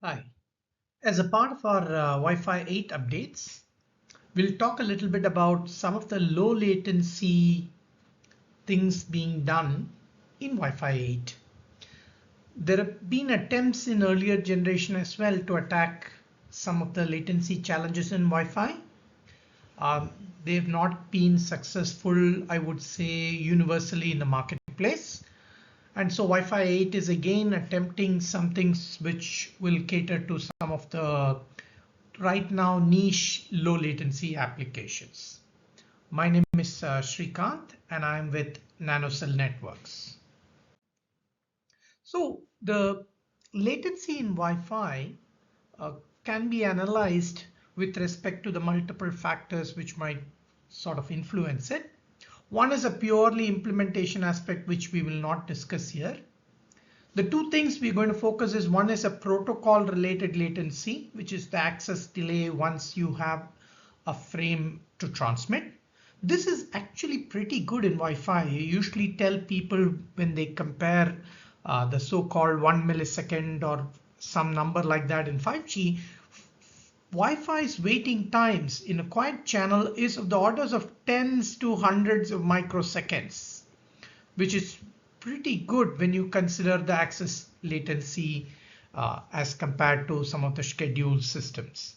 Hi. As a part of our Wi-Fi 8 updates, we'll talk a little bit about some of the low latency things being done in Wi-Fi 8. There have been attempts in earlier generation as well to attack some of the latency challenges in Wi-Fi. Um, they've not been successful, I would say, universally in the marketplace. And so Wi-Fi 8 is again attempting some things which will cater to some of the right now niche low latency applications. My name is Srikanth and I'm with NanoCell Networks. So the latency in Wi-Fi uh, can be analyzed with respect to the multiple factors which might sort of influence it. One is a purely implementation aspect which we will not discuss here. The two things we're going to focus is one is a protocol related latency, which is the access delay once you have a frame to transmit. This is actually pretty good in Wi-Fi. You usually tell people when they compare the so-called 1 millisecond or some number like that in 5G, Wi-Fi's waiting times in a quiet channel is of the orders of tens to hundreds of microseconds, which is pretty good when you consider the access latency as compared to some of the scheduled systems.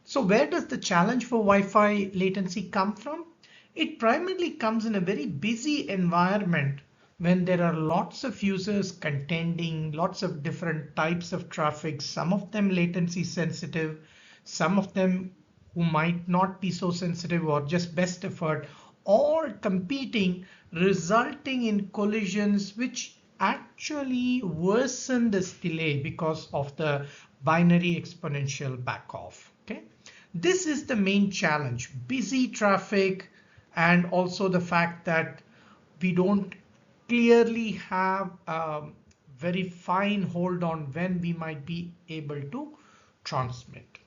So where does the challenge for Wi-Fi latency come from? It primarily comes in a very busy environment when there are lots of users contending, lots of different types of traffic, some of them latency sensitive, some of them who might not be so sensitive or just best effort, all competing, resulting in collisions which actually worsen this delay because of the binary exponential back off. Okay, this is the main challenge: busy traffic, and also the fact that we don't clearly have a very fine hold on when we might be able to transmit.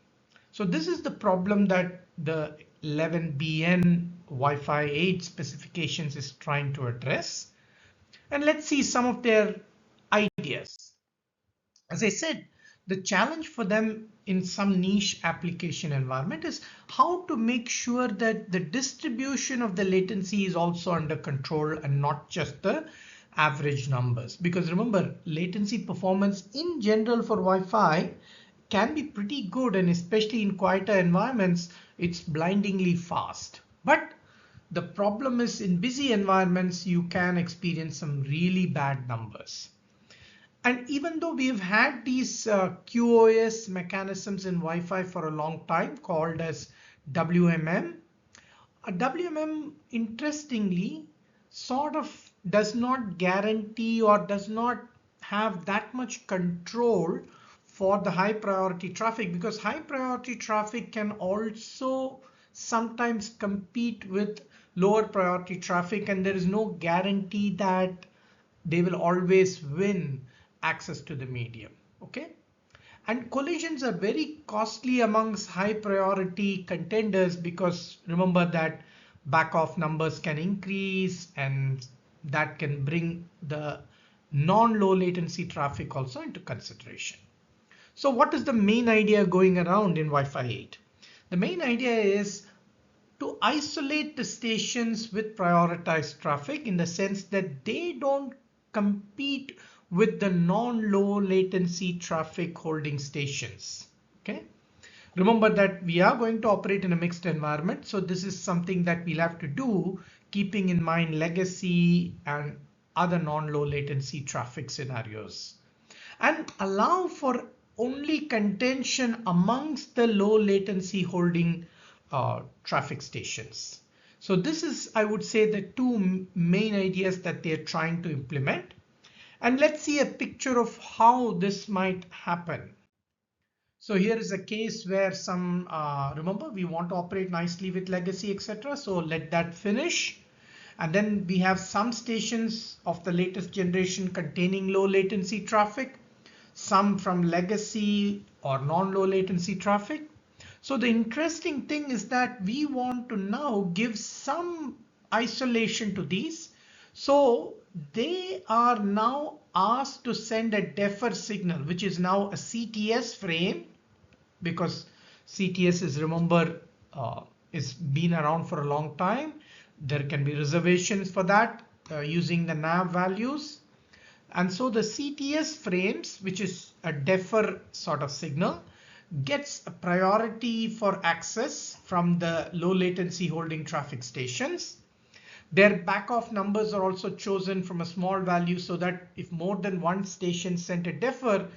So this is the problem that the 11BN Wi-Fi 8 specifications is trying to address. And let's see some of their ideas. As I said, the challenge for them in some niche application environment is how to make sure that the distribution of the latency is also under control and not just the average numbers. Because remember, latency performance in general for Wi-Fi can be pretty good, and especially in quieter environments, it's blindingly fast. But the problem is in busy environments, you can experience some really bad numbers. And even though we've had these QoS mechanisms in Wi-Fi for a long time called as WMM, a WMM interestingly sort of does not guarantee or does not have that much control for the high priority traffic, because high priority traffic can also sometimes compete with lower priority traffic, and there is no guarantee that they will always win access to the medium. Okay, and collisions are very costly amongst high priority contenders, because remember that back off numbers can increase and that can bring the non-low latency traffic also into consideration. So what is the main idea going around in Wi-Fi 8? The main idea is to isolate the stations with prioritized traffic in the sense that they don't compete with the non-low latency traffic holding stations. Okay. Remember that we are going to operate in a mixed environment. So this is something that we'll have to do, keeping in mind legacy and other non-low latency traffic scenarios, and allow for only contention amongst the low latency holding traffic stations. So this is, I would say, the two main ideas that they're trying to implement. And let's see a picture of how this might happen. So here is a case where remember, we want to operate nicely with legacy, etc. So let that finish. And then we have some stations of the latest generation containing low latency traffic, some from legacy or non-low latency traffic. So the interesting thing is that we want to now give some isolation to these. So they are now asked to send a defer signal, which is now a CTS frame, because CTS is, remember, it's been around for a long time. There can be reservations for that using the nav values. And so the CTS frames, which is a defer sort of signal, gets a priority for access from the low latency holding traffic stations. Their back-off numbers are also chosen from a small value so that if more than one station sent a defer,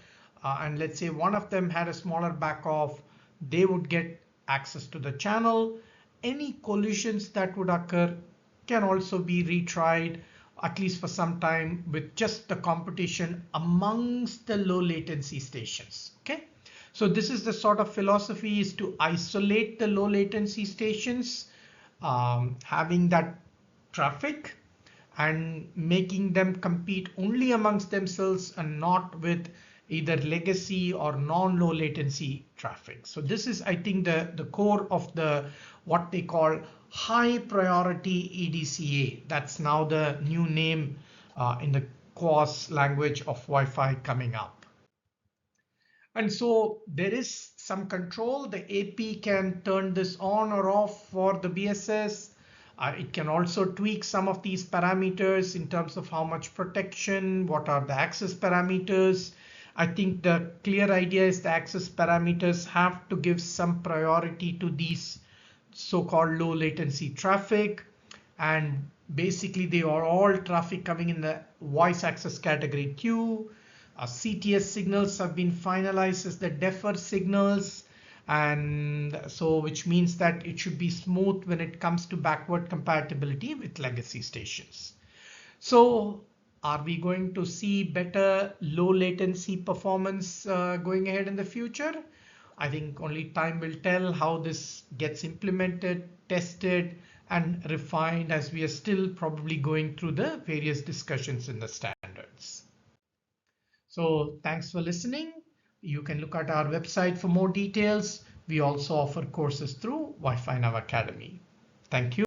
and let's say one of them had a smaller back-off, they would get access to the channel. Any collisions that would occur can also be retried, at least for some time, with just the competition amongst the low latency stations. Okay, so this is the sort of philosophy, is to isolate the low latency stations, having that traffic and making them compete only amongst themselves and not with either legacy or non-low latency traffic. So this is, I think, the core of the what they call high priority EDCA. That's now the new name in the QoS language of Wi-Fi coming up. And so there is some control. The AP can turn this on or off for the BSS. It can also tweak some of these parameters in terms of how much protection, what are the access parameters. I think the clear idea is the access parameters have to give some priority to these so-called low latency traffic. And basically they are all traffic coming in the voice access category queue. CTS signals have been finalized as the defer signals, and so which means that it should be smooth when it comes to backward compatibility with legacy stations. So are we going to see better low latency performance going ahead in the future? I think only time will tell how this gets implemented, tested, and refined, as we are still probably going through the various discussions in the standards. So thanks for listening. You can look at our website for more details. We also offer courses through Wi-Fi Now Academy. Thank you.